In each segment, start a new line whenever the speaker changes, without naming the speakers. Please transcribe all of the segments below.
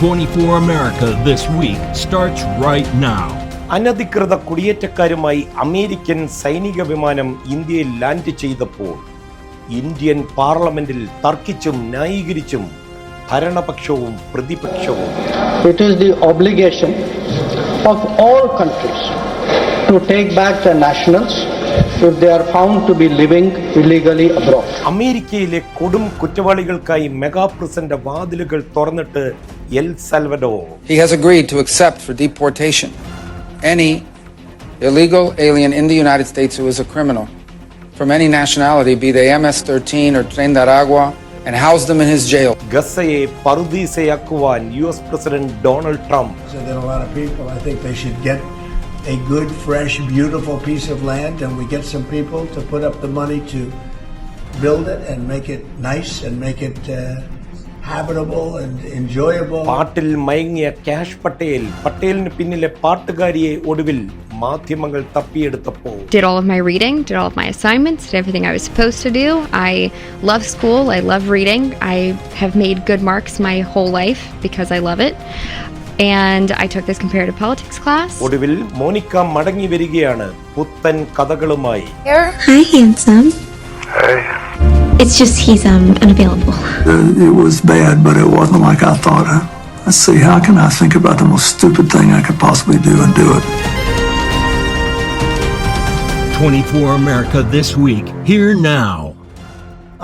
24 America This Week starts right now.
അനധികൃത കുടിയേറ്റക്കാരുമായി American സൈനിക വിമാനം ഇന്ത്യയിൽ ലാൻഡ് ചെയ്തപ്പോൾ ഇന്ത്യൻ പാർലമെന്റിൽ തർക്കിച്ചും ന്യായീകരിച്ചും ഭരണപക്ഷവും പ്രതിപക്ഷവും.
It is the obligation of all countries to take back their nationals if they are found to be living illegally abroad.
അമേരിക്കയിലെ കൊടും കുറ്റവാളികൾക്കായി mega പ്രിസന്റെ വാതിലുകൾ തുറന്നിട്ട് El Salvador.
He has agreed to accept for deportation any illegal alien in the United States who is a criminal from any nationality, be they MS-13 or Tren de Aragua, and house them in his jail.
ഗസയെ പറുദീസയാക്കുവാൻ US president Donald Trump.
So there are a lot of people. I think they should get a good, fresh, beautiful piece of land, and we get some people to put up the money to build it and make it nice and make it habitable and enjoyable.
പാട്ടിൽ മയങ്ങിയ cash പട്ടേലിന് പിന്നിലെ പാട്ടുകാരിയെ ഒടുവിൽ മാധ്യമങ്ങൾ തപ്പിയെടുത്തപ്പോൾ.
Did all of my reading, did all of my assignments, did everything I was supposed to do. I love school, I love reading. I have made good marks my whole life because I love it. And I took this comparative politics class.
ഒടുവിൽ Monica മടങ്ങി വരികയാണ് പുത്തൻ കഥകളുമായി.
Hi, handsome. Hey. It's just he's unavailable.
It was bad, but it wasn't like I thought. Let's see, how can I think about the most stupid thing I could possibly do and do it?
24 America This Week, here now.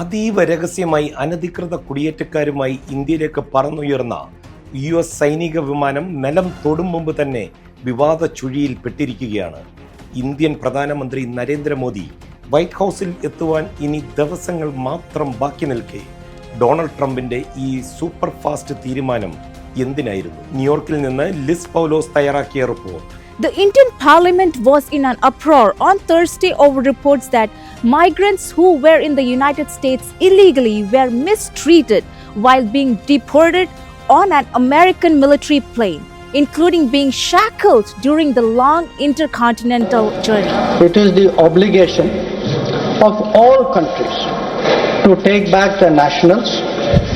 അതീവ രഹസ്യമായി അനധികൃത കുടിയേറ്റക്കാരുമായി ഇന്ത്യയിലേക്ക് പറന്നുയർന്ന US സൈനിക വിമാനം നിലം തൊടും മുമ്പ് തന്നെ വിവാദ ചുഴിയിൽപ്പെട്ടിരിക്കുകയാണ്. ഇന്ത്യൻ പ്രധാനമന്ത്രി നരേന്ദ്രമോദി വൈറ്റ് ഹൗസിൽ എത്തുവാൻ ഇനി ദിവസങ്ങൾ മാത്രം ബാക്കി നിൽക്കെ ഡൊണാൾഡ് ട്രംപിന്റെ ഈ സൂപ്പർ ഫാസ്റ്റ് തീരുമാനം എന്തിനായിരുന്നു? ന്യൂയോർക്കിൽ നിന്ന് ലിസ് പൗലോസ് തയ്യാറാക്കിയ report.
The Indian Parliament was in an uproar on Thursday over reports that migrants who were in the United States illegally were mistreated while being deported on an American military plane, including being shackled during the long intercontinental journey.
It is the obligation of all countries to take back their nationals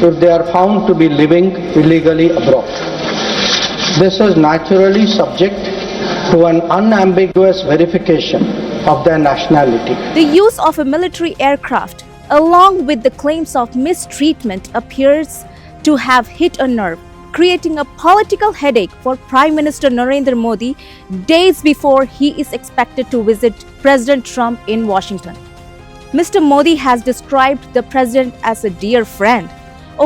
if they are found to be living illegally abroad. This is naturally subject to an unambiguous verification of their nationality.
The use of a military aircraft, along with the claims of mistreatment, appears to have hit a nerve, creating a political headache for Prime Minister Narendra Modi days before he is expected to visit President Trump in Washington. Mr. Modi has described the president as a dear friend.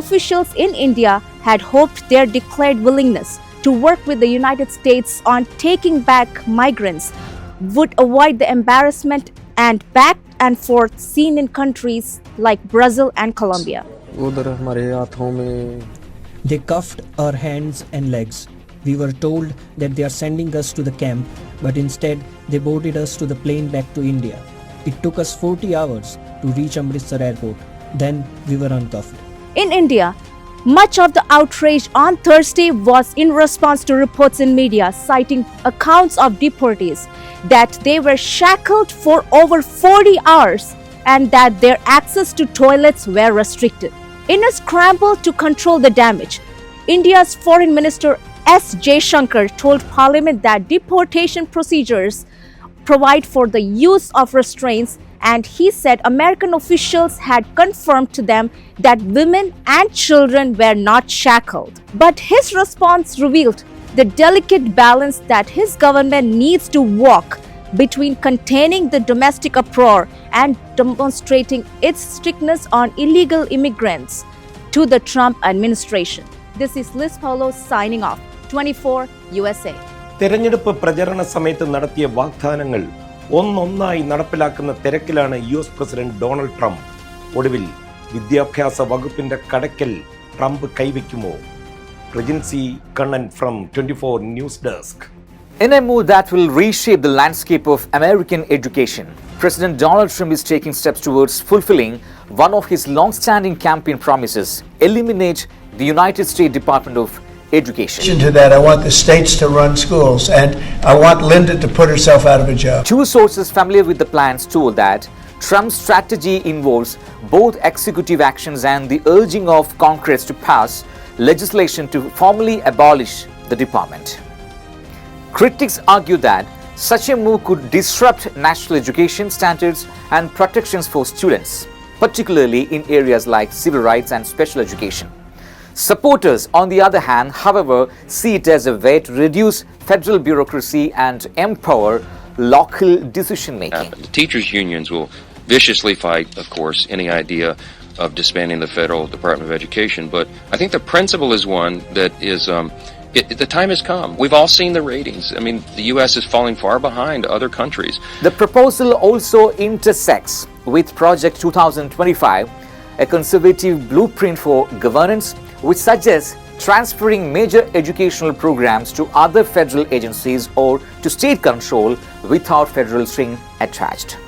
Officials in India had hoped their declared willingness to work with the United States on taking back migrants would avoid the embarrassment and back and forth seen in countries like Brazil and Colombia.
They cuffed our hands and legs. We were told that they are sending us to the camp, but instead they boarded us to the plane back to India. It took us 40 hours to reach Amritsar airport. Then we were uncuffed.
In India, much of the outrage on Thursday was in response to reports in media citing accounts of deportees that they were shackled for over 40 hours and that their access to toilets were restricted. In a scramble to control the damage, India's Foreign Minister S. Jaishankar told Parliament that deportation procedures provide for the use of restraints, and he said American officials had confirmed to them that women and children were not shackled. But his response revealed the delicate balance that his government needs to walk between containing the domestic uproar and demonstrating its strictness on illegal immigrants to the Trump administration. This is Liz Paulo signing off. 24 USA.
തെരഞ്ഞെടുപ്പ് പ്രചരണ സമയത്ത് നടത്തിയ വാഗ്ദാനങ്ങൾ ഒന്നൊന്നായി നടപ്പിലാക്കുന്ന തിരക്കിലാണ് US president Donald Trump. ഒടുവിൽ വിദ്യാഭ്യാസ വകുപ്പിന്റെ കടക്കൽ ട്രംപ് കൈവയ്ക്കുമോ? Regency Kannan from 24 news desk.
In a move that will reshape the landscape of American education, President Donald Trump is taking steps towards fulfilling one of his long-standing campaign promises: eliminate the United States Department of Education.
To that, I want the states to run schools, and I want Linda to put herself out of a job.
Two sources familiar with the plans told that Trump's strategy involves both executive actions and the urging of Congress to pass legislation to formally abolish the department. Critics argue that such a move could disrupt national education standards and protections for students, particularly in areas like civil rights and special education. Supporters, on the other hand, however, see it as a way to reduce federal bureaucracy and empower local decision making.
The teachers' unions will viciously fight, of course, any idea of disbanding the Federal Department of Education, but I think the principle is one that is the time has come. We've all seen the ratings. I mean, the U.S. is falling far behind other countries.
The proposal also intersects with Project 2025, a conservative blueprint for governance, which suggests transferring major educational programs to other federal agencies or to state control without federal string attached.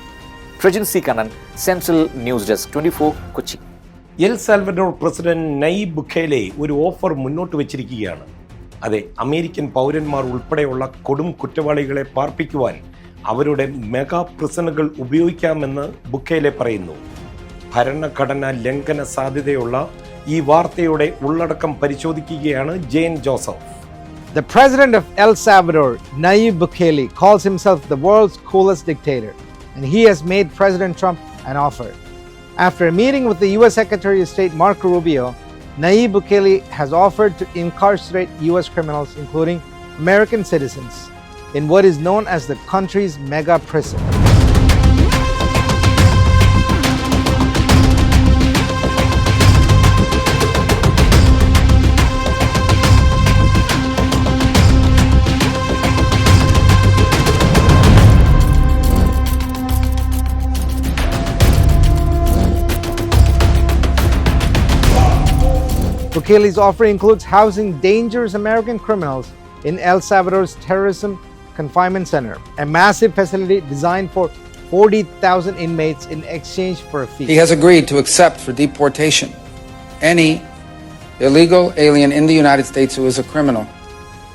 Prajan C. Kannan, Central News Desk, 24, Kochi.
El Salvador president Nayib Bukele ഒരു offer മുന്നോട്ട് വച്ചിരിക്കുകയാണ്. അതെ, American പൗരന്മാർ ഉൾപ്പെടെയുള്ള കൊടും കുറ്റവാളികളെ പാർപ്പിക്കുവാൻ അവരുടെ mega പ്രിസണുകൾ ഉപയോഗിക്കാമെന്ന് ബുക്കേലെ പറയുന്നു. ഭരണഘടനാ ലംഘന സാധ്യതയുള്ള ഈ വാർത്തയുടെ ഉള്ളടക്കം പരിശോധിക്കുകയാണ് Jain Joseph.
The president of El Salvador, Nayib Bukele, calls himself the world's coolest dictator, and he has made President Trump an offer. After a meeting with the U.S. Secretary of State Marco Rubio, Nayib Bukele has offered to incarcerate U.S. criminals, including American citizens, in what is known as the country's mega prison. Bukele's offer includes housing dangerous American criminals in El Salvador's Terrorism Confinement Center, a massive facility designed for 40,000 inmates in exchange for a fee.
He has agreed to accept for deportation any illegal alien in the United States who is a criminal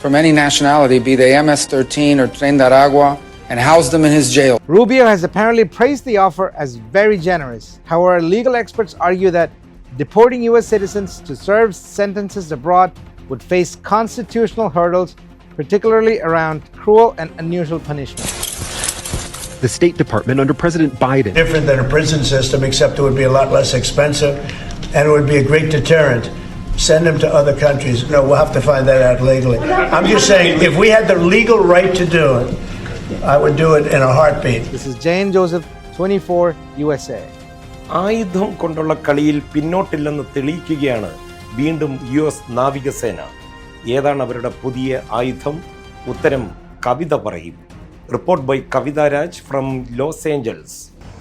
from any nationality, be they MS-13 or Tren de Aragua, and house them in his jail.
Rubio has apparently praised the offer as very generous. However, legal experts argue that deporting U.S. citizens to serve sentences abroad would face constitutional hurdles, particularly around cruel and unusual punishment.
The State Department under President Biden.
Different than a prison system, except it would be a lot less expensive and it would be a great deterrent. Send them to other countries. No, we'll have to find that out legally. I'm just saying, if we had the legal right to do it, I would do it in a heartbeat.
This is Jane Joseph, 24, USA.
ആയുധം കൊണ്ടുള്ള കളിയിൽ പിന്നോട്ടില്ലെന്ന് തെളിയിക്കുകയാണ് വീണ്ടും US നാവികസേന. ഏതാണ് അവരുടെ പുതിയ ആയുധം? ഉത്തരം കവിത പറയും. Report by Kavitha Raj from Los Angeles.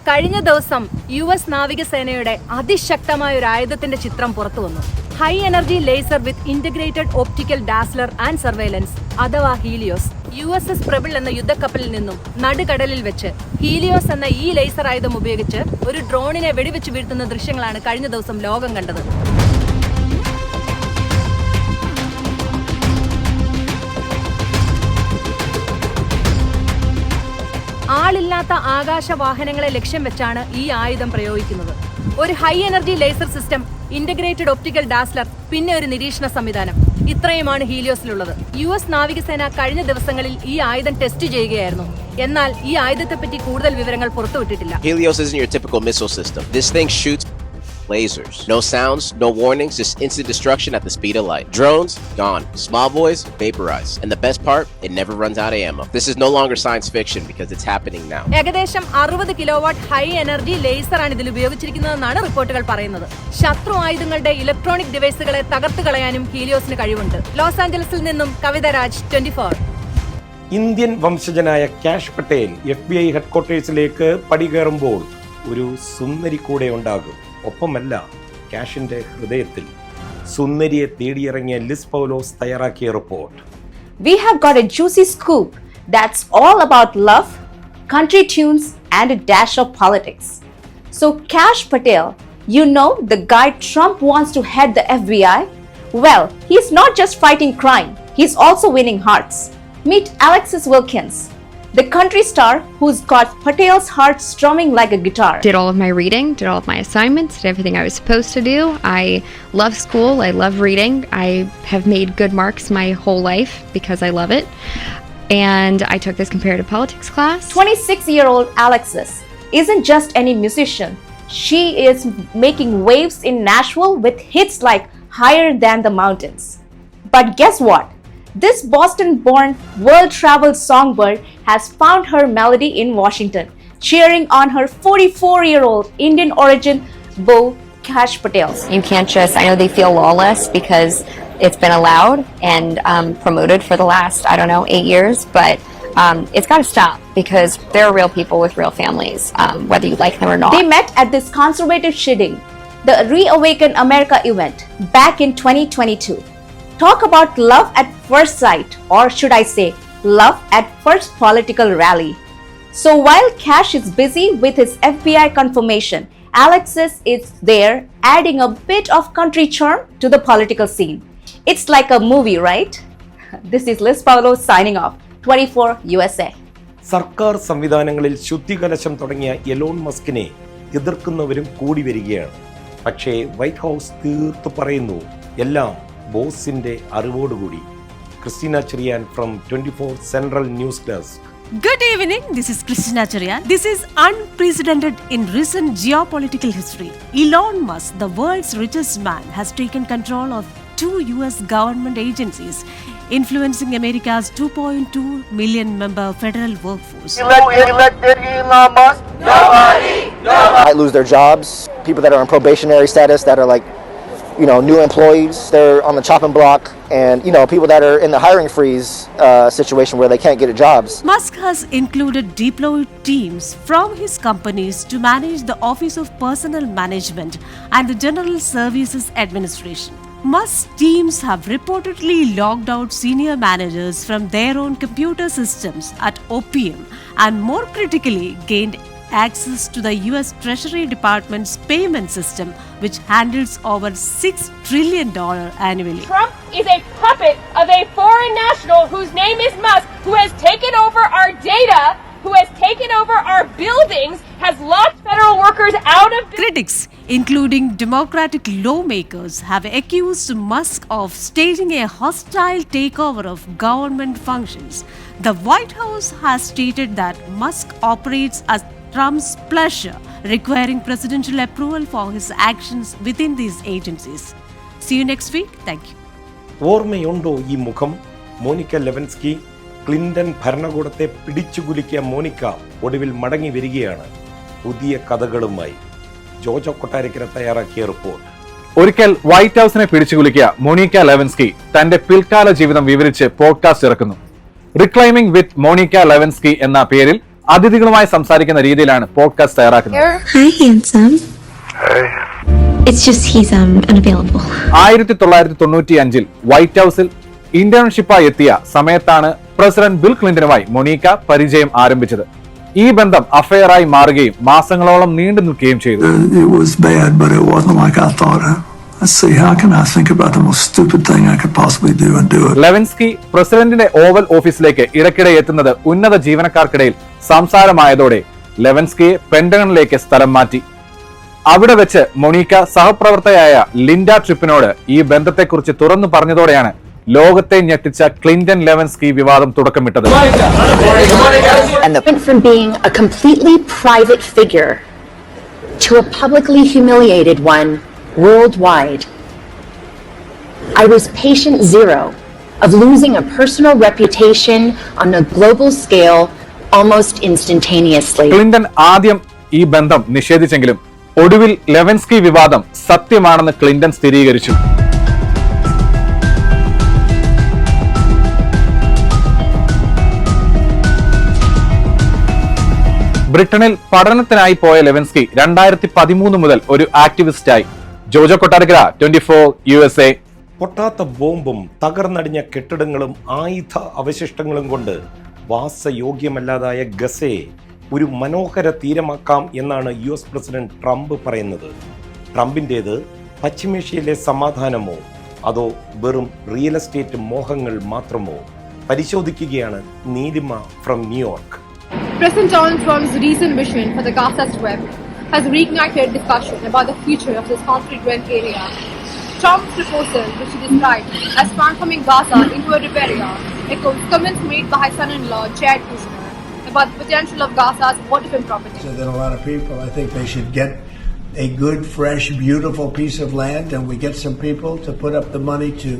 കഴിഞ്ഞ ദിവസം US നാവികസേനയുടെ അതിശക്തമായ ഒരു ആയുധത്തിന്റെ ചിത്രം പുറത്തു വന്നു. High energy laser with integrated optical dazzler and surveillance അഥവാ ഹീലിയോസ്. USS പ്രബിൾ എന്ന യുദ്ധക്കപ്പലിൽ നിന്നും നടുകടലിൽ വെച്ച് ഹീലിയോസ് എന്ന ഈ ലേസർ ആയുധം ഉപയോഗിച്ച് ഒരു ഡ്രോണിനെ വെടിവെച്ച് വീഴ്ത്തുന്ന ദൃശ്യങ്ങളാണ് കഴിഞ്ഞ ദിവസം ലോകം കണ്ടത്. ആളില്ലാത്ത ആകാശ വാഹനങ്ങളെ ലക്ഷ്യം വെച്ചാണ് ഈ ആയുധം പ്രയോഗിക്കുന്നത്. ഒരു high energy laser system, integrated optical dazzler, പിന്നെ ഒരു നിരീക്ഷണ സംവിധാനം. ഇത്രയുമാണ് ഹീലിയോസിലുള്ളത്. US നാവികസേന കഴിഞ്ഞ ദിവസങ്ങളിൽ ഈ ആയുധം ടെസ്റ്റ് ചെയ്യുകയായിരുന്നു. എന്നാൽ ഈ ആയുധത്തെപ്പറ്റി കൂടുതൽ വിവരങ്ങൾ പുറത്തുവിട്ടിട്ടില്ല.
Helios isn't your typical missile system. This thing shoots lasers. No sounds, no warnings, just instant destruction at the speed of light. Drones, gone. Small boys, vaporized. And the best part, it never runs out of ammo. This is no longer science fiction because it's happening now.
ഏകദേശം 60 kilowatt high energy laser ആണ് ഇതിൽ ഉപയോഗിച്ചിരിക്കുന്നതെന്നാണ് റിപ്പോർട്ടുകൾ പറയുന്നത്. ശത്രു ആയുധങ്ങളുടെ electronic ഡിവൈസുകളെ തകർത്തു കളയാനും ഹീലിയോസിന് കഴിവുണ്ട്. Loss ആഞ്ചലസിൽ നിന്നും കവിത രാജ്, 24.
ഇന്ത്യൻ വംശജനായ കാഷ് പട്ടേൽ FBI ഹെഡ്ക്വാർട്ടേഴ്സിലേക്ക് പടികയറുമ്പോൾ ഒരു സുന്ദരി കൂടെ ഉണ്ടാകും. ഒപ്പമല്ല, കാഷിന്റെ ഹൃദയത്തിൽ. സുന്ദരിയെ തേടിയിറങ്ങിയ ലിസ് പൗലോസ് തയ്യാറാക്കിയ report.
We have got a juicy scoop that's all about love, country tunes, and a dash of politics. So, Kash Patel, you know the guy Trump wants to head the FBI? Well, he's not just fighting crime, he's also winning hearts. Meet Alexis Wilkins. The country star who's got Patel's heart strumming like a guitar.
Did all of my reading, did all of my assignments, did everything I was supposed to do. I love school, I love reading. I have made good marks my whole life because I love it. And I took this comparative politics class.
26-year-old Alexis isn't just any musician. She is making waves in Nashville with hits like Higher Than the Mountains. But guess what? This Boston-born world-traveled songbird has found her melody in Washington, cheering on her 44-year-old Indian origin beau Kash Patel.
You can't just, I know they feel lawless because it's been allowed and promoted for the last, 8 years, but it's got to stop because there are real people with real families, whether you like them or not.
They met at this conservative shitting, the Reawaken America event back in 2022. Talk about love at first sight, or should I say, love at first political rally. So while Kash is busy with his FBI confirmation, Alexis is there adding a bit of country charm to the political scene. It's like a movie, right? This is Liz Paolo signing off. 24 USA.
സർക്കാർ സംവിധാനങ്ങളിൽ ശുദ്ധികലശം തുടങ്ങിയ Elon മസ്കിനെ എതിർക്കുന്നവരും കൂടി വരികയാണ്. പക്ഷേ white house തീർത്തു പറയുന്നു എല്ലാം ബോസിന്റെ അറിവോടുകൂടി. Christina Cherian from 24 central news desk.
Good evening, this is Christina Cherian. This is unprecedented in recent geopolitical history. Elon Musk, the world's richest man, has taken control of 2 US government agencies, influencing America's 2.2 million member federal workforce.
Elected Elon Musk? Nobody!
Might lose their jobs. People that are on probationary status that are like, new employees, they're on the chopping block, and people that are in the hiring freeze situation where they can't get jobs.
Musk has included deployed teams from his companies to manage the Office of Personnel Management and the General Services Administration. Musk's teams have reportedly logged out senior managers from their own computer systems at OPM and, more critically, gained access to the US Treasury Department's payment system, which handles over $6 trillion annually.
Trump is a puppet of a foreign national whose name is Musk, who has taken over our data, who has taken over our buildings, has locked federal workers out of...
Critics, including Democratic lawmakers, have accused Musk of staging a hostile takeover of government functions. The White House has stated that Musk operates as Trump's pleasure, requiring presidential approval for his actions within these agencies. See you next week. Thank you.
ഓർമ്മയുണ്ടോ ഈ മുഖം? Monica Lewinsky. Clinton ഭരണകൂടത്തെ പിടിച്ചുകുലുക്കിയ Monica ഒടുവിൽ മടങ്ങി വരികയാണ് പുതിയ കഥകളുമായി. ജോജോ കൊട്ടാരക്കര തയ്യാറാക്കിയ report.
ഒരിക്കൽ വൈറ്റ് ഹൗസിനെ പിടിച്ചുകുലുക്കിയ മോനിക്ക ലെവൻസ്കി തന്റെ പിൽക്കാല ജീവിതം വിവരിച്ച് പോഡ്കാസ്റ്റ് ഇറക്കുന്നു. റിക്ലൈമിംഗ് വിത്ത് മോനിക്ക ലെവൻസ്കി എന്ന പേരിൽ അതിഥികളുമായി സംസാരിക്കുന്ന രീതിയിലാണ് പോഡ്കാസ്റ്റ് തയ്യാറാക്കുന്നത്.
Hi, handsome. Hey. It's just he's unavailable.
1995 white ഹൗസിൽ ഇന്റേൺഷിപ്പായി എത്തിയ സമയത്താണ് പ്രസിഡന്റ് ബിൽ ക്ലിന്റനുമായി മോനിക്ക പരിചയം ആരംഭിച്ചത്. ഈ ബന്ധം അഫെയറായി മാറുകയും മാസങ്ങളോളം നീണ്ടു നിൽക്കുകയും ചെയ്തു.
It was bad, but it wasn't like I thought. Let's see, how can I think about the most stupid thing I could possibly do and do it?
Lewinsky പ്രസിഡന്റിന്റെ ഓവൽ ഓഫീസിലേക്ക് ഇടയ്ക്കിടെ എത്തുന്നത് ഉന്നത ജീവനക്കാർക്കിടയിൽ സംസാരമായതോടെ ലെവൻസ്കിയെ പെന്റഗണിലേക്ക് സ്ഥലം മാറ്റി. അവിടെ വെച്ച് മോനിക്ക സഹപ്രവർത്തകയായ ലിൻഡ ട്രിപ്പിനോട് ഈ ബന്ധത്തെക്കുറിച്ച് തുറന്നു പറഞ്ഞതോടെയാണ് ലോകത്തെ ഞെട്ടിച്ച ക്ലിന്റൺ ലെവൻസ്കി വിവാദം തുടക്കമിട്ടത്.
From being a completely private figure to a publicly humiliated one worldwide. I was patient zero of losing a personal reputation on a global scale almost instantaneously.
Clinton ആദ്യം ഈ ബന്ധം നിഷേധിച്ചെങ്കിലും ഒടുവിൽ ലെവൻസ്കി വിവാദം സത്യമാണെന്ന് Clinton സ്ഥിരീകരിച്ചു. ബ്രിട്ടനിൽ പഠനത്തിനായി പോയ ലെവൻസ്കി 2013 മുതൽ ഒരു ആക്ടിവിസ്റ്റായി. ജോജോ കൊട്ടാരക്കര, 24 USA.
പൊട്ടാത്ത ബോംബും തകർന്നടിഞ്ഞ കെട്ടിടങ്ങളും ആയുധ അവശിഷ്ടങ്ങളും കൊണ്ട് വാസയോഗ്യമല്ലാതായ ഗസയെ ഒരു മനോഹര തീരമാക്കാം എന്നാണ് US പ്രസിഡന്റ് ട്രംപ് പറയുന്നത്. ട്രംപിൻ്റേത് പശ്ചിമേഷ്യയിലെ സമാധാനമോ അതോ വെറും റിയൽ എസ്റ്റേറ്റ് മോഹങ്ങൾ മാത്രമോ? പരിശോധിക്കുകയാണ് നീലിമ ഫ്രം ന്യൂയോർക്ക്.
President Donald Trump's recent mission for the Gaza Strip has reignited discussion about the future of this conflict-ridden area. Trump's proposal, which he described as transforming Gaza into a repair area, echoes comments made by his son-in-law, Jared Kushner, about the potential of Gaza's waterfront property.
So that a lot of people, I think they should get a good, fresh, beautiful piece of land, and we get some people to put up the money to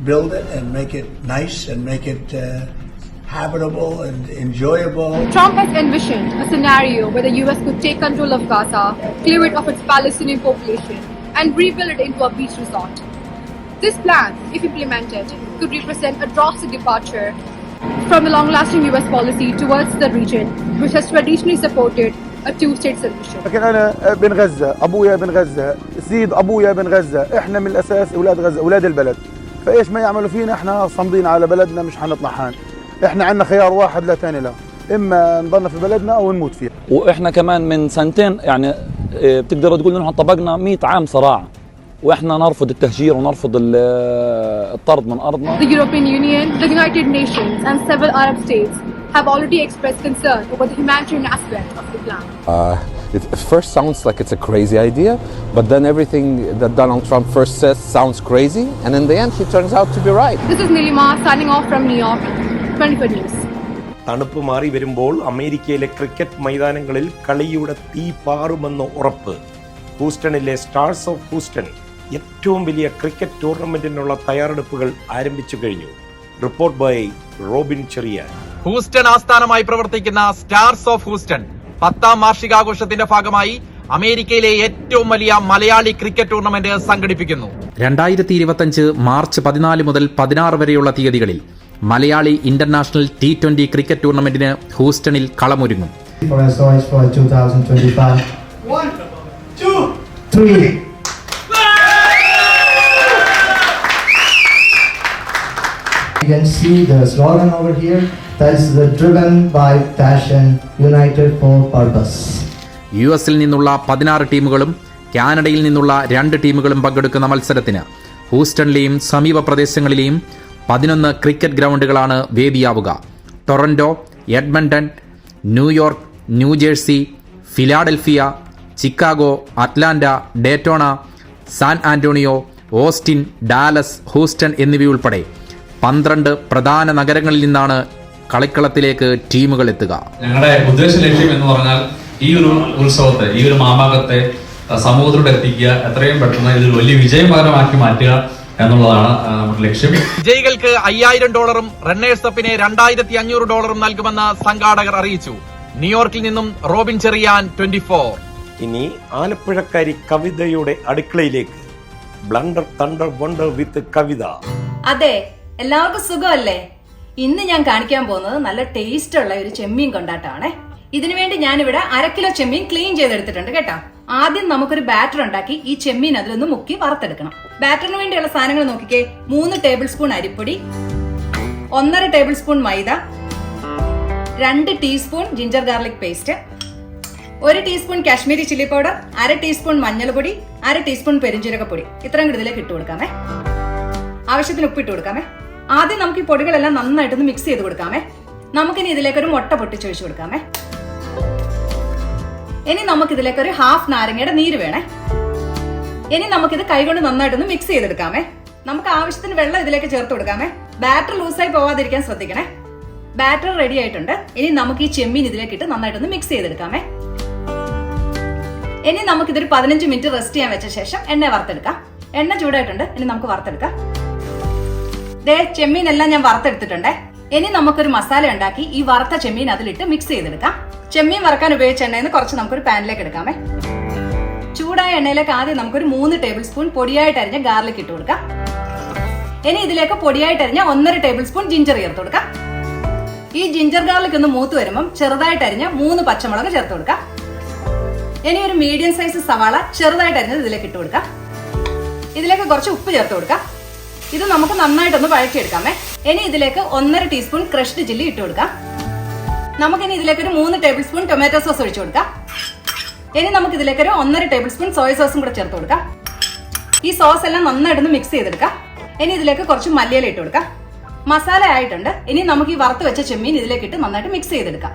build it and make it nice and make it habitable and enjoyable.
Trump has envisioned a scenario where the U.S. could take control of Gaza, clear it of its Palestinian population, and rebuild it into a beach resort. This plan, if implemented, could represent a drastic departure from the long-lasting U.S. policy towards the region, which has traditionally supported a two-state solution.
لكن أنا ابن غزة، أبويا ابن غزة، سيد أبويا ابن غزة، إحنا من الأساس أولاد غزة، أولاد البلد، فإيش ما يعملوا فينا إحنا صامدين على بلدنا، مش حنطلع حان. إحنا عندنا خيار واحد لا ثاني له، إما نضلنا في بلدنا أو نموت فيها.
وإحنا كمان من سنتين يعني بتقدروا تقولوا إنه طبقنا 100 عام صراع. واحنا نرفض التهجير ونرفض الطرد من ارضنا.
The European Union, the United Nations and several Arab states have already expressed concern over the humanitarian aspect of the plan.
It first sounds like it's a crazy idea, but then everything that Donald Trump first says sounds crazy, and in the end he turns out to be right.
This is Nilima signing off from New York, 24 News.
തണുപ്പ് മാറി വരുമ്പോൾ അമേരിക്കയിലെ cricket മൈതാനങ്ങളിൽ കളിയുടെ തീ പാറുമെന്ന ഉറപ്പ്. ഹൂസ്റ്റണിലെ stars of Houston ഏറ്റവും വലിയ cricket ടൂർണമെന്റിനുള്ള തയ്യാറെടുപ്പുകൾ ആരംഭിച്ചു കഴിഞ്ഞു. Report by Robin Cheriyan.
Houston ആസ്ഥാനമായി പ്രവർത്തിക്കുന്ന സ്റ്റാർസ് ഓഫ് ഹൂസ്റ്റൺ 10ാം വാർഷികാഘോഷത്തിന്റെ ഭാഗമായി അമേരിക്കയിലെ ഏറ്റവും വലിയ മലയാളി ക്രിക്കറ്റ് ടൂർണമെന്റ് സംഘടിപ്പിക്കുന്നു.
2025 മാർച്ച് 14 മുതൽ 16 വരെയുള്ള തീയതികളിൽ മലയാളി ഇന്റർനാഷണൽ T20 ക്രിക്കറ്റ് ടൂർണമെന്റിന് ഹൂസ്റ്റണിൽ കളമൊരുങ്ങും.
1, 2, 3. You can see the slogan over here. That is driven by passion, united for purpose.
US-ൽ നിന്നുള്ള 16 ടീമുകളും കാനഡയിൽ നിന്നുള്ള 2 ടീമുകളും പങ്കെടുക്കുന്ന മത്സരത്തിന് ഹൂസ്റ്റണിലെയും സമീപ പ്രദേശങ്ങളിലെയും 11 ക്രിക്കറ്റ് ഗ്രൗണ്ടുകളാണ് വേദിയാവുക. Toronto, Edmonton, New York, New Jersey, Philadelphia, Chicago, Atlanta, Daytona, San Antonio, Austin, Dallas, Houston എന്നിവയുൾപ്പെടെ 12 പ്രധാന നഗരങ്ങളിൽ നിന്നാണ് കളിക്കളത്തിലേക്ക് ടീമുകൾ എത്തുക.
ഞങ്ങളുടെ ഉദ്ദേശ ലക്ഷ്യം എന്ന് പറഞ്ഞാൽ ഈ ഒരു ഉത്സവത്തെ, ഈ ഒരു മാമാകത്തെ സമൂഹത്തിലൂടെ എത്തിക്കുക, എത്രയും പെട്ടെന്ന് ഇതൊരു വലിയ വിജയകരമാക്കി മാറ്റുക എന്നുള്ളതാണ് നമ്മുടെ ലക്ഷ്യം.
വിജയികൾക്ക് $5000 റണ്ണേഴ്സ് അപ്പിന് $2500 നൽകുമെന്ന് സംഘാടകർ അറിയിച്ചു. ന്യൂയോർക്കിൽ നിന്നും റോബിൻ ചെറിയാൻ, 24.
ഇനി ആലപ്പുഴക്കാരി കവിതയുടെ അടുക്കളയിലേക്ക്. ബ്ലണ്ടർ തണ്ടർ വണ്ടർ വിത്ത് കവിത.
അതെ, എല്ലാവർക്കും സുഖമല്ലേ? ഇന്ന് ഞാൻ കാണിക്കാൻ പോകുന്നത് നല്ല ടേസ്റ്റ് ഉള്ള ഒരു ചെമ്മീൻ കൊണ്ടാട്ടമാണ്. ഇതിനുവേണ്ടി ഞാനിവിടെ 1 കിലോ ചെമ്മീൻ ക്ലീൻ ചെയ്തെടുത്തിട്ടുണ്ട് കേട്ടോ. ആദ്യം നമുക്കൊരു ബാറ്റർ ഉണ്ടാക്കി ഈ ചെമ്മീൻ അതിലൊന്ന് മുക്കി വറുത്തെടുക്കണം. ബാറ്ററിന് വേണ്ടിയുള്ള സാധനങ്ങൾ നോക്കിക്കേ. 3 ടേബിൾ സ്പൂൺ അരിപ്പൊടി, 1.5 ടേബിൾ സ്പൂൺ മൈദ, 2 teaspoon ginger garlic paste, 1 teaspoon Kashmiri chilli powder, 1/2 teaspoon മഞ്ഞൾപ്പൊടി, 1/2 ടീസ്പൂൺ പെരിഞ്ജീരകപ്പൊടി. ഇത്രയും കൂടി ഇതിലേക്ക് ഇട്ട് കൊടുക്കാമേ. ആവശ്യത്തിന് ഉപ്പിട്ട് കൊടുക്കാമേ. ആദ്യം നമുക്ക് ഈ പൊടികളെല്ലാം നന്നായിട്ടൊന്ന് മിക്സ് ചെയ്ത് കൊടുക്കാമേ. നമുക്കിനി ഇതിലേക്ക് ഒരു മുട്ട പൊട്ടിച്ചൊഴിച്ചു കൊടുക്കാമേ. ഇനി നമുക്ക് ഇതിലേക്ക് ഒരു 1/2 നാരങ്ങയുടെ നീര് വേണേ. ഇനി നമുക്കിത് കൈകൊണ്ട് നന്നായിട്ടൊന്ന് മിക്സ് ചെയ്തെടുക്കാമേ. നമുക്ക് ആവശ്യത്തിന് വെള്ളം ഇതിലേക്ക് ചേർത്ത് കൊടുക്കാമേ. ബാറ്റർ ലൂസായി പോവാതിരിക്കാൻ ശ്രദ്ധിക്കണേ. ബാറ്റർ റെഡി ആയിട്ടുണ്ട്. ഇനി നമുക്ക് ഈ ചെമ്മീൻ ഇതിലേക്ക് ഇട്ട് നന്നായിട്ടൊന്ന് മിക്സ് ചെയ്തെടുക്കാമേ. ഇനി നമുക്കിതൊരു 15 മിനിറ്റ് റെസ്റ്റ് ചെയ്യാൻ വെച്ച ശേഷം എണ്ണ വറുത്തെടുക്കാം. എണ്ണ ചൂടായിട്ടുണ്ട്. ഇനി നമുക്ക് വറുത്തെടുക്കാം. ദേ, ചെമ്മീൻ എല്ലാം ഞാൻ വറുത്തെടുത്തിട്ടുണ്ട്. ഇനി നമുക്കൊരു മസാല ഉണ്ടാക്കി ഈ വറുത്ത ചെമ്മീൻ അതിലിട്ട് മിക്സ് ചെയ്തെടുക്കാം. ചെമ്മീൻ വറക്കാൻ ഉപയോഗിച്ച എണ്ണയിൽ നിന്ന് കുറച്ച് നമുക്കൊരു പാനിലേക്ക് എടുക്കാമേ. ചൂടായ എണ്ണയിലേക്ക് ആദ്യം നമുക്കൊരു 3 ടേബിൾ സ്പൂൺ പൊടിയായിട്ട് അരിഞ്ഞ ഗാർലിക് ഇട്ട് കൊടുക്കാം. ഇനി ഇതിലേക്ക് പൊടിയായിട്ട് അരിഞ്ഞ 1.5 ടേബിൾ സ്പൂൺ ജിഞ്ചർ ചേർത്ത് കൊടുക്കാം. ഈ ജിഞ്ചർ ഗാർലിക് ഒന്ന് മൂത്ത് വരുമ്പം ചെറുതായിട്ട് അരിഞ്ഞ 3 പച്ചമുളക് ചേർത്ത് കൊടുക്കാം. ഇനി ഒരു മീഡിയം സൈസ് സവാള ചെറുതായിട്ട് അരിഞ്ഞത് ഇതിലേക്ക് ഇട്ട് കൊടുക്കാം. ഇതിലേക്ക് കുറച്ച് ഉപ്പ് ചേർത്ത് കൊടുക്കാം. ഇത് നമുക്ക് നന്നായിട്ടൊന്ന് വഴറ്റിയെടുക്കാമേ. ഇനി ഇതിലേക്ക് 1.5 ടീസ്പൂൺ ക്രഷ്ഡ് ചില്ലി ഇട്ട് കൊടുക്കാം. നമുക്കിനി ഇതിലേക്ക് ഒരു 3 ടേബിൾ സ്പൂൺ ടൊമാറ്റോ സോസ് ഒഴിച്ചു കൊടുക്കാം. ഇനി നമുക്ക് ഇതിലേക്ക് ഒരു 1.5 ടേബിൾ സ്പൂൺ സോയ സോസും കൂടെ ചേർത്ത് കൊടുക്കാം. ഈ സോസ് എല്ലാം നന്നായിട്ടൊന്ന് മിക്സ് ചെയ്തെടുക്കാം. ഇനി ഇതിലേക്ക് കുറച്ച് മല്ലിയില ഇട്ട് കൊടുക്കാം. മസാല ആയിട്ടുണ്ട്. ഇനി നമുക്ക് ഈ വറുത്ത് വെച്ച ചെമ്മീൻ ഇതിലേക്ക് ഇട്ട് നന്നായിട്ട് മിക്സ് ചെയ്തെടുക്കാം.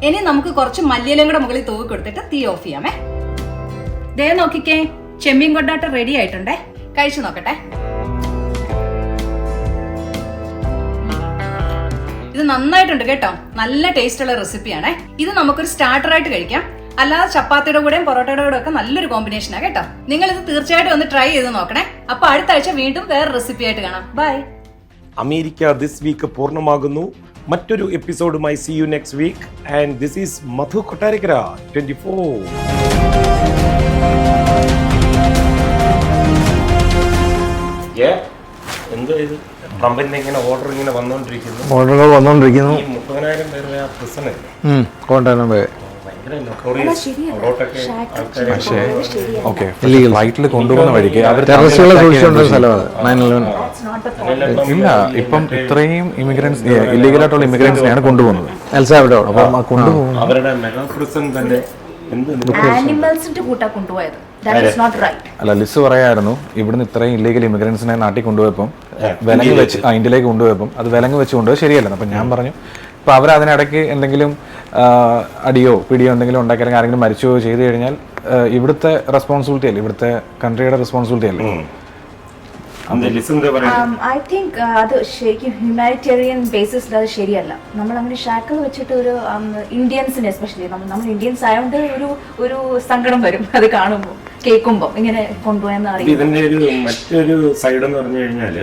ഇനി നമുക്ക് കുറച്ച് മല്ലിയിലും കൂടെ മുകളിൽ തൂവി കൊടുത്തിട്ട് തീ ഓഫ് ചെയ്യാമേ. ദേ നോക്കിക്കേ, ചെമ്മീൻ കൊണ്ടാട്ടം റെഡി ആയിട്ടുണ്ടേ. കഴിച്ചു നോക്കട്ടെ. ഇത് നന്നായിട്ടുണ്ട് കേട്ടോ, നല്ല ടേസ്റ്റ് ഉള്ള റെസിപ്പിയാണേ. ഇത് നമുക്കൊരു സ്റ്റാർട്ടറായിട്ട് കഴിക്കാം, അല്ലാതെ ചപ്പാത്തിയുടെ കൂടെയും പൊറോട്ടയുടെ കൂടെ ഒക്കെ നല്ലൊരു കോമ്പിനേഷനാണ് കേട്ടോ. നിങ്ങൾ ഇത് തീർച്ചയായിട്ടും ഒന്ന് ട്രൈ ചെയ്ത് നോക്കണേ. അപ്പൊ അടുത്ത ആഴ്ച വീണ്ടും വേറെ റെസിപ്പി ആയിട്ട് കാണാം. ബൈ.
അമേരിക്ക ദിസ് വീക്ക് പൂർണ്ണമാകുന്നു. മറ്റൊരു എപ്പിസോഡുമായി see you next week. And this is Madhu Kottarakkara 24. എന്തോ ഇത് ട്രംപിന്റെ ഇങ്ങനെ ഓർഡർ ഇങ്ങനെ വന്നോണ്ടിരിക്കുന്നു.
ഓർഡറുകൾ വന്നോണ്ടിരിക്കുന്നു.
30,000 പേരുടെ ആ പ്രശ്നം
പക്ഷേ ഓക്കെ ഫ്ലൈറ്റിൽ കൊണ്ടുപോകുന്ന വഴിക്ക് അവർ ഇല്ല, ഇപ്പം ഇത്രയും ഇമിഗ്രൻസ് ഇല്ലീഗലായിട്ടുള്ള ഇമിഗ്രൻസിനെയാണ് കൊണ്ടുപോകുന്നത്. അപ്പം കൊണ്ടുപോകും
അവരുടെ മെഗാ പ്രസന്റ് തന്നെ
ആനിമൽസിന്റെ കൂട്ടാ കൊണ്ടുപോയത്. That is not right.
അല്ല, ലിസ് പറയായിരുന്നു ഇവിടുന്ന് ഇത്രയും ഇല്ലീഗൽ ഇമിഗ്രൻസിനെ നാട്ടിൽ കൊണ്ടുപോയപ്പം വിലങ്ങ് വെച്ച് ഇന്ത്യയിലേക്ക് കൊണ്ടുപോയപ്പം അത് വിലങ്ങ് വെച്ച് കൊണ്ടുപോയി ശരിയല്ലെന്ന്. അപ്പം ഞാൻ പറഞ്ഞു ഇപ്പം അവർ അതിനിടയ്ക്ക് എന്തെങ്കിലും അടിയോ പിടിയോ എന്തെങ്കിലും ഉണ്ടാക്കി അല്ലെങ്കിൽ ആരെങ്കിലും മരിച്ചോ ചെയ്തു കഴിഞ്ഞാൽ ഇവിടുത്തെ റെസ്പോൺസിബിലിറ്റി അല്ലേ, ഇവിടുത്തെ കൺട്രിയുടെ റെസ്പോൺസിബിലിറ്റി അല്ലേ.
ഐ തിങ്ക് അത് ശരിക്കും ഹ്യൂമാനിറ്റേറിയൻ ബേസിസിൽ അത് ശരിയല്ല. നമ്മൾ അങ്ങനെ ഷാക്കിൾ വെച്ചിട്ട് ഒരു ഇന്ത്യൻസിന് എസ്പെഷ്യലി നമ്മൾ ഇന്ത്യൻസ് ആയതുകൊണ്ട് ഒരു സങ്കടം വരും അത് കാണുമ്പോൾ കേൾക്കുമ്പോൾ ഇങ്ങനെ കൊണ്ടുപോയെന്ന് അറിയാം.
ഇതിന്റെ ഒരു മറ്റൊരു സൈഡ് എന്ന് പറഞ്ഞു കഴിഞ്ഞാൽ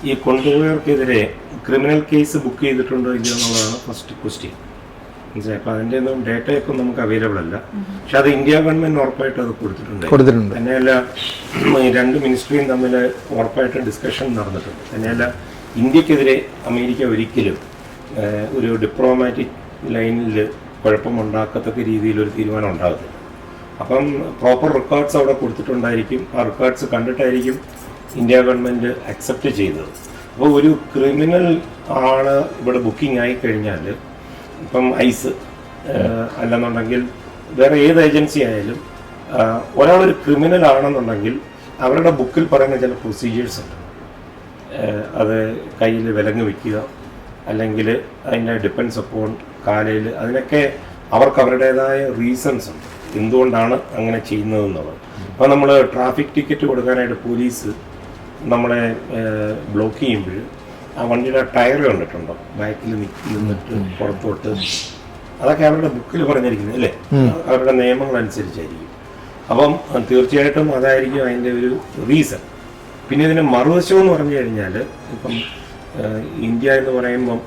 ഈ കൊണ്ടുപോയവർക്കെതിരെ ക്രിമിനൽ കേസ് ബുക്ക് ചെയ്തിട്ടുണ്ടോ ഇല്ലയോ എന്നുള്ളതാണ് ഫസ്റ്റ് ക്വസ്റ്റ്യൻ. മനസ്സിലായി. അപ്പം അതിൻ്റെ ഒന്നും ഡേറ്റയൊക്കെ നമുക്ക് അവൈലബിൾ അല്ല. പക്ഷെ അത് ഇന്ത്യ ഗവൺമെന്റ് ഉറപ്പായിട്ട് അത് കൊടുത്തിട്ടുണ്ട്. തന്നെയല്ല ഈ രണ്ട് മിനിസ്ട്രിയും തമ്മിൽ ഉറപ്പായിട്ട് ഡിസ്കഷൻ നടന്നിട്ടുണ്ട്. തന്നെയല്ല ഇന്ത്യക്കെതിരെ അമേരിക്ക ഒരിക്കലും ഒരു ഡിപ്ലോമാറ്റിക് ലൈനിൽ കുഴപ്പമുണ്ടാക്കത്തക്ക രീതിയിലൊരു തീരുമാനം ഉണ്ടാകത്തില്ല. അപ്പം പ്രോപ്പർ റെക്കോർഡ്സ് അവിടെ കൊടുത്തിട്ടുണ്ടായിരിക്കും. ആ റെക്കോർഡ്സ് കണ്ടിട്ടായിരിക്കും ഇന്ത്യ ഗവൺമെന്റ് അക്സെപ്റ്റ് ചെയ്തത്. അപ്പോൾ ഒരു ക്രിമിനൽ ആണ് ഇവിടെ ബുക്കിംഗ് ആയിക്കഴിഞ്ഞാൽ, ഇപ്പം ഐസ് അല്ലെന്നുണ്ടെങ്കിൽ വേറെ ഏത് ഏജൻസി ആയാലും ഒരാളൊരു ക്രിമിനൽ ആണെന്നുണ്ടെങ്കിൽ അവരുടെ ബുക്കിൽ പറയുന്ന ചില പ്രൊസീജിയേഴ്സ് ഉണ്ട്. അത് കയ്യിൽ വിലങ്ങ് വയ്ക്കുക, അല്ലെങ്കിൽ അതിൻ്റെ ഡിപ്പെൻസ് അപ്പോൺ കാലയിൽ, അതിനൊക്കെ അവർക്ക് അവരുടേതായ റീസൺസ് ഉണ്ട് എന്തുകൊണ്ടാണ് അങ്ങനെ ചെയ്യുന്നതെന്നുള്ളത്. അപ്പോൾ നമ്മൾ ട്രാഫിക് ടിക്കറ്റ് കൊടുക്കാനായിട്ട് പോലീസ് നമ്മളെ ബ്ലോക്ക് ചെയ്യുമ്പോൾ ആ വണ്ടിയുടെ ടയർ കണ്ടിട്ടുണ്ടോ, ബാക്കിൽ നിന്നിട്ട് പുറത്തോട്ട്, അതൊക്കെ അവരുടെ ബുക്കിൽ പറഞ്ഞിരിക്കുന്നത് അല്ലേ, അവരുടെ നിയമങ്ങൾ അനുസരിച്ചായിരിക്കും. അപ്പം തീർച്ചയായിട്ടും അതായിരിക്കും അതിൻ്റെ ഒരു റീസൺ. പിന്നെ ഇതിന് മറുവശം എന്ന് പറഞ്ഞു കഴിഞ്ഞാൽ, ഇപ്പം ഇന്ത്യ എന്ന് പറയുമ്പം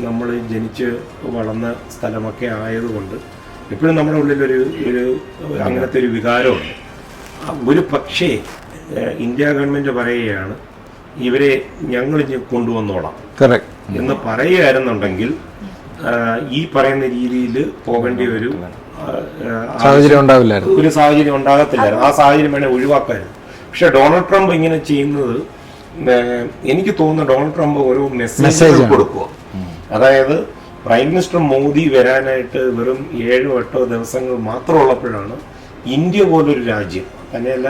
നമ്മൾ ജനിച്ച് വളർന്ന സ്ഥലമൊക്കെ ആയതുകൊണ്ട് എപ്പോഴും നമ്മുടെ ഉള്ളിലൊരു അങ്ങനത്തെ ഒരു വികാരമുണ്ട്. ഒരു പക്ഷേ ഇന്ത്യ ഗവൺമെന്റ് പറയുകയാണ് ഇവരെ ഞങ്ങൾ കൊണ്ടുവന്നോളാം എന്ന് പറയുകയായിരുന്നുണ്ടെങ്കിൽ ഈ പറയുന്ന രീതിയിൽ പോകേണ്ട ഒരു സാഹചര്യം ഉണ്ടാകത്തില്ലായിരുന്നു. ആ സാഹചര്യം വേണേൽ ഒഴിവാക്കായിരുന്നു. പക്ഷെ ഡൊണാൾഡ് ട്രംപ് ഇങ്ങനെ ചെയ്യുന്നത് എനിക്ക് തോന്നുന്നു ഡൊണാൾഡ് ട്രംപ് ഓരോ മെസ്സേജ് കൊടുക്കുക. അതായത് പ്രൈം മിനിസ്റ്റർ മോദി വരാനായിട്ട് വെറും 7-8 ദിവസങ്ങൾ മാത്രമുള്ളപ്പോഴാണ് ഇന്ത്യ പോലൊരു രാജ്യം, തന്നെയല്ല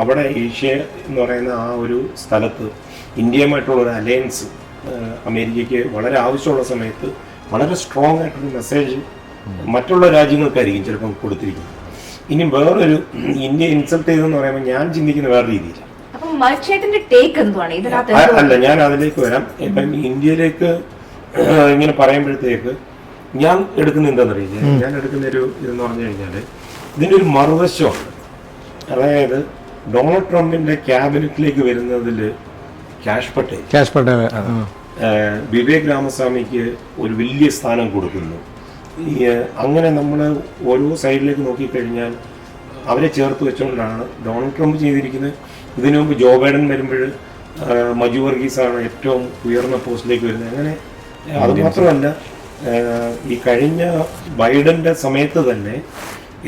അവിടെ ഏഷ്യ എന്ന് പറയുന്ന ആ ഒരു സ്ഥലത്ത് ഇന്ത്യയുമായിട്ടുള്ള ഒരു അലയൻസ് അമേരിക്കയ്ക്ക് വളരെ ആവശ്യമുള്ള സമയത്ത് വളരെ സ്ട്രോങ് ആയിട്ടൊരു മെസ്സേജ് മറ്റുള്ള രാജ്യങ്ങൾക്കായിരിക്കും ചിലപ്പം കൊടുത്തിരിക്കുന്നത്. ഇനി വേറൊരു ഇന്ത്യ ഇൻസൾട്ട് ചെയ്തെന്ന് പറയുമ്പോൾ ഞാൻ ചിന്തിക്കുന്ന വേറെ രീതിയിലാണ്. അല്ല, ഞാൻ അതിലേക്ക് വരാം. ഇപ്പം ഇന്ത്യയിലേക്ക് ഇങ്ങനെ പറയുമ്പോഴത്തേക്ക് ഞാൻ എടുക്കുന്ന എന്താണെന്നറിയില്ല, ഞാൻ എടുക്കുന്ന ഒരു ഇതെന്ന് പറഞ്ഞു കഴിഞ്ഞാൽ ഇതിൻ്റെ ഒരു മറുവശമുണ്ട്. അതായത് ഡൊണാൾഡ് ട്രംപിന്റെ ക്യാബിനറ്റിലേക്ക് വരുന്നതിൽ കാഷ് പട്ടേൽ വിവേക് രാമസ്വാമിക്ക് ഒരു വലിയ സ്ഥാനം കൊടുക്കുന്നു. അങ്ങനെ നമ്മൾ ഓരോ സൈഡിലേക്ക് നോക്കിക്കഴിഞ്ഞാൽ അവരെ ചേർത്ത് വെച്ചുകൊണ്ടാണ് ഡൊണാൾഡ് ട്രംപ് ചെയ്തിരിക്കുന്നത്. ഇതിനു മുമ്പ് ജോ ബൈഡൻ വരുമ്പോൾ മജു വർഗീസാണ് ഏറ്റവും ഉയർന്ന പോസ്റ്റിലേക്ക് വരുന്നത്. അങ്ങനെ അതുമാത്രമല്ല, ഈ കഴിഞ്ഞ ബൈഡന്റെ സമയത്ത് തന്നെ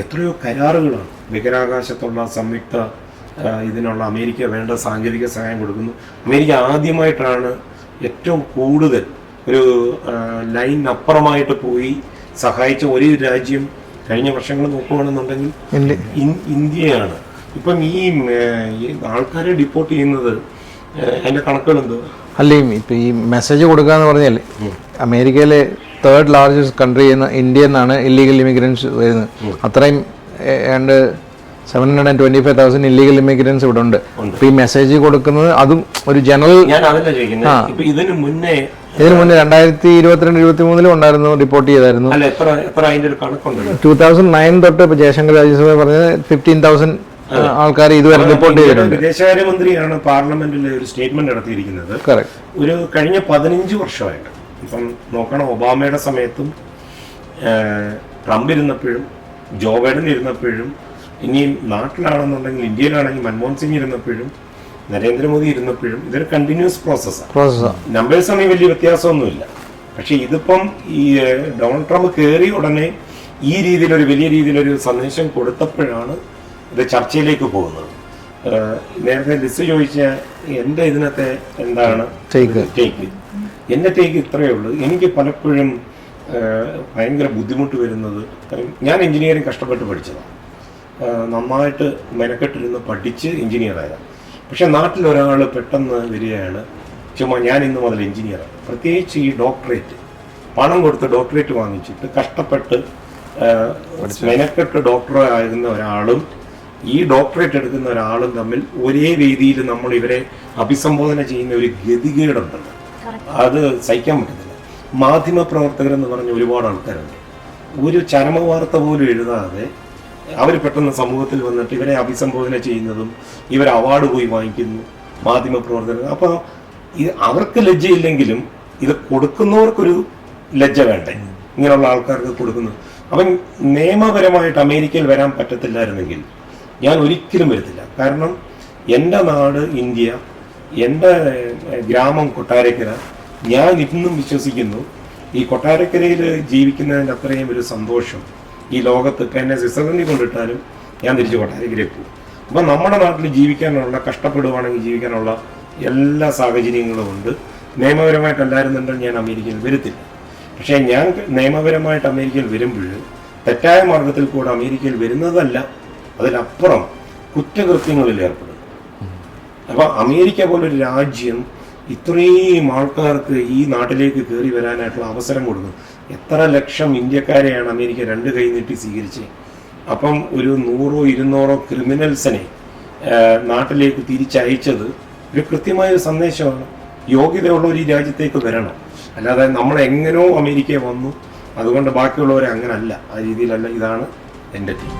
എത്രയോ കരാറുകളാണ് ബഹിരാകാശത്തുള്ള സംയുക്ത ഇതിനുള്ള അമേരിക്ക വേണ്ട സാങ്കേതിക സഹായം കൊടുക്കുന്നു. അമേരിക്ക ആദ്യമായിട്ടാണ് ഏറ്റവും കൂടുതൽ ഒരു ലൈനപ്പുറമായിട്ട് പോയി സഹായിച്ച ഒരു രാജ്യം കഴിഞ്ഞ വർഷങ്ങൾ നോക്കുകയാണെന്നുണ്ടെങ്കിൽ ഇന്ത്യയാണ്. ഇപ്പം ഈ ആൾക്കാരെ ഡിപ്പോർട്ട് ചെയ്യുന്നത് അതിന്റെ കണക്കുകൾ എന്തോ
അല്ലേ. ഇപ്പം ഈ മെസ്സേജ് കൊടുക്കുക എന്ന് പറഞ്ഞാൽ അമേരിക്കയിലെ 3rd largest country in India എന്നാണ് ഇല്ലീഗൽ ഇമിഗ്രൻസ് വരുന്നത്. അത്രയും ഏതാണ്ട് 725,000 ഇല്ലീഗൽ ഇമിഗ്രൻസ് ഇവിടെ ഉണ്ട്. അപ്പൊ ഈ മെസ്സേജ് കൊടുക്കുന്നത് അതും ഒരു ജനറൽ.
ഇതിനു മുന്നേ
2022-23 ഉണ്ടായിരുന്നു, റിപ്പോർട്ട് ചെയ്തായിരുന്നു. 2009 തൊട്ട് ഇപ്പൊ ജയശങ്കർ രാജ്യസഭ പറഞ്ഞത് 15,000 ആൾക്കാർ ഇതുവരെ റിപ്പോർട്ട് ചെയ്തിട്ടുണ്ട്.
വിദേശകാര്യമന്ത്രിയാണ് പാർലമെന്റിൽ ഒരു സ്റ്റേറ്റ്മെന്റ് നടത്തിയിരിക്കുന്നത്. ഒരു കഴിഞ്ഞ 15 വർഷമായിട്ട് ഇപ്പം നോക്കണം, ഒബാമയുടെ സമയത്തും ട്രംപ് ഇരുന്നപ്പോഴും ജോ ബൈഡൻ ഇരുന്നപ്പോഴും ഇനിയും നാട്ടിലാണെന്നുണ്ടെങ്കിൽ ഇന്ത്യയിലാണെങ്കിൽ മൻമോഹൻ സിംഗ് ഇരുന്നപ്പോഴും നരേന്ദ്രമോദി ഇരുന്നപ്പോഴും ഇതൊരു കണ്ടിന്യൂസ് പ്രോസസ്സാണ്. നമ്പേഴ്സ് ആണെങ്കിൽ വലിയ വ്യത്യാസമൊന്നുമില്ല. പക്ഷെ ഇതിപ്പം ഈ ഡൊണാൾഡ് ട്രംപ് കയറി ഉടനെ ഈ രീതിയിലൊരു വലിയ രീതിയിലൊരു സന്ദേശം കൊടുത്തപ്പോഴാണ് ഇത് ചർച്ചയിലേക്ക് പോകുന്നത്. നേരത്തെ ലിസ് ചോദിച്ച എൻ്റെ ഇതിനകത്തെ എന്താണ് ടേക്ക്, എൻ്റെ ടേക്ക് ഇത്രയേ ഉള്ളൂ. എനിക്ക് പലപ്പോഴും ഭയങ്കര ബുദ്ധിമുട്ട് വരുന്നത്, ഞാൻ എഞ്ചിനീയറിംഗ് കഷ്ടപ്പെട്ട് പഠിച്ചതാണ്, നന്നായിട്ട് മെനക്കെട്ടിരുന്ന് പഠിച്ച് എഞ്ചിനീയറായതാണ്. പക്ഷെ നാട്ടിലൊരാൾ പെട്ടെന്ന് വരികയാണ്, ചുമ്മാ ഞാൻ ഇന്ന് മുതൽ എഞ്ചിനീയറാണ്, പ്രത്യേകിച്ച് ഈ ഡോക്ടറേറ്റ് പണം കൊടുത്ത് ഡോക്ടറേറ്റ് വാങ്ങിച്ചിട്ട് കഷ്ടപ്പെട്ട് മെനക്കെട്ട് ഡോക്ടർ ആകുന്ന ഒരാളും ഈ ഡോക്ടറേറ്റ് എടുക്കുന്ന ഒരാളും തമ്മിൽ ഒരേ രീതിയിൽ നമ്മൾ ഇവരെ അഭിസംബോധന ചെയ്യുന്ന ഒരു ഗതികേടുണ്ടല്ലോ, അത് സഹിക്കാൻ പറ്റുന്നില്ല. മാധ്യമപ്രവർത്തകരെന്ന് പറഞ്ഞ ഒരുപാട് ആൾക്കാരുണ്ട്. ഒരു ചരമവാർത്ത പോലും എഴുതാതെ അവർ പെട്ടെന്ന് സമൂഹത്തിൽ വന്നിട്ട് ഇവരെ അഭിസംബോധന ചെയ്യുന്നതും ഇവർ അവാർഡ് പോയി വാങ്ങിക്കുന്നു മാധ്യമപ്രവർത്തകർ. അപ്പോൾ അവർക്ക് ലജ്ജയില്ലെങ്കിലും ഇത് കൊടുക്കുന്നവർക്കൊരു ലജ്ജ വേണ്ടേ, ഇങ്ങനെയുള്ള ആൾക്കാർക്ക് കൊടുക്കുന്നു. അപ്പം നിയമപരമായിട്ട് അമേരിക്കയിൽ വരാൻ പറ്റത്തില്ലായിരുന്നെങ്കിൽ ഞാൻ ഒരിക്കലും വരത്തില്ല. കാരണം എൻ്റെ നാട് ഇന്ത്യ, എൻ്റെ ഗ്രാമം കൊട്ടാരക്കര. ഞാൻ ഇന്നും വിശ്വസിക്കുന്നു ഈ കൊട്ടാരക്കരയിൽ ജീവിക്കുന്നതിൻ്റെ അത്രയും ഒരു സന്തോഷം ഈ ലോകത്ത് ഇപ്പം എന്നെ സ്വിറ്റ്സർലൻഡിൽ കൊണ്ടിട്ടാലും ഞാൻ തിരിച്ച് കൊട്ടാരക്കരയിൽ പോകും. അപ്പം നമ്മുടെ നാട്ടിൽ ജീവിക്കാനുള്ള, കഷ്ടപ്പെടുവാണെങ്കിൽ ജീവിക്കാനുള്ള എല്ലാ സാഹചര്യങ്ങളും ഉണ്ട്. നിയമപരമായിട്ടല്ലായിരുന്നുണ്ടെങ്കിൽ ഞാൻ അമേരിക്കയിൽ വരത്തില്ല. പക്ഷേ ഞാൻ നിയമപരമായിട്ട് അമേരിക്കയിൽ വരുമ്പോൾ തെറ്റായ മാർഗത്തിൽ കൂടെ അമേരിക്കയിൽ വരുന്നതല്ല, അതിനപ്പുറം കുറ്റകൃത്യങ്ങളിൽ ഏർപ്പെടും. അപ്പം അമേരിക്ക പോലൊരു രാജ്യം ഇത്രയും ആൾക്കാർക്ക് ഈ നാട്ടിലേക്ക് കയറി വരാനായിട്ടുള്ള അവസരം കൊടുക്കും. എത്ര ലക്ഷം ഇന്ത്യക്കാരെയാണ് അമേരിക്ക 2 കൈ നീട്ടി സ്വീകരിച്ചത്. അപ്പം ഒരു 100-200 ക്രിമിനൽസിനെ നാട്ടിലേക്ക് തിരിച്ചയച്ചത് ഒരു കൃത്യമായ സന്ദേശമാണ്. യോഗ്യതയുള്ളവർ ഈ രാജ്യത്തേക്ക് വരണം, അല്ലാതെ നമ്മൾ എങ്ങനെയോ അമേരിക്ക വന്നു അതുകൊണ്ട് ബാക്കിയുള്ളവരെ അങ്ങനല്ല, ആ രീതിയിലല്ല. ഇതാണ് എൻ്റെ ടീം.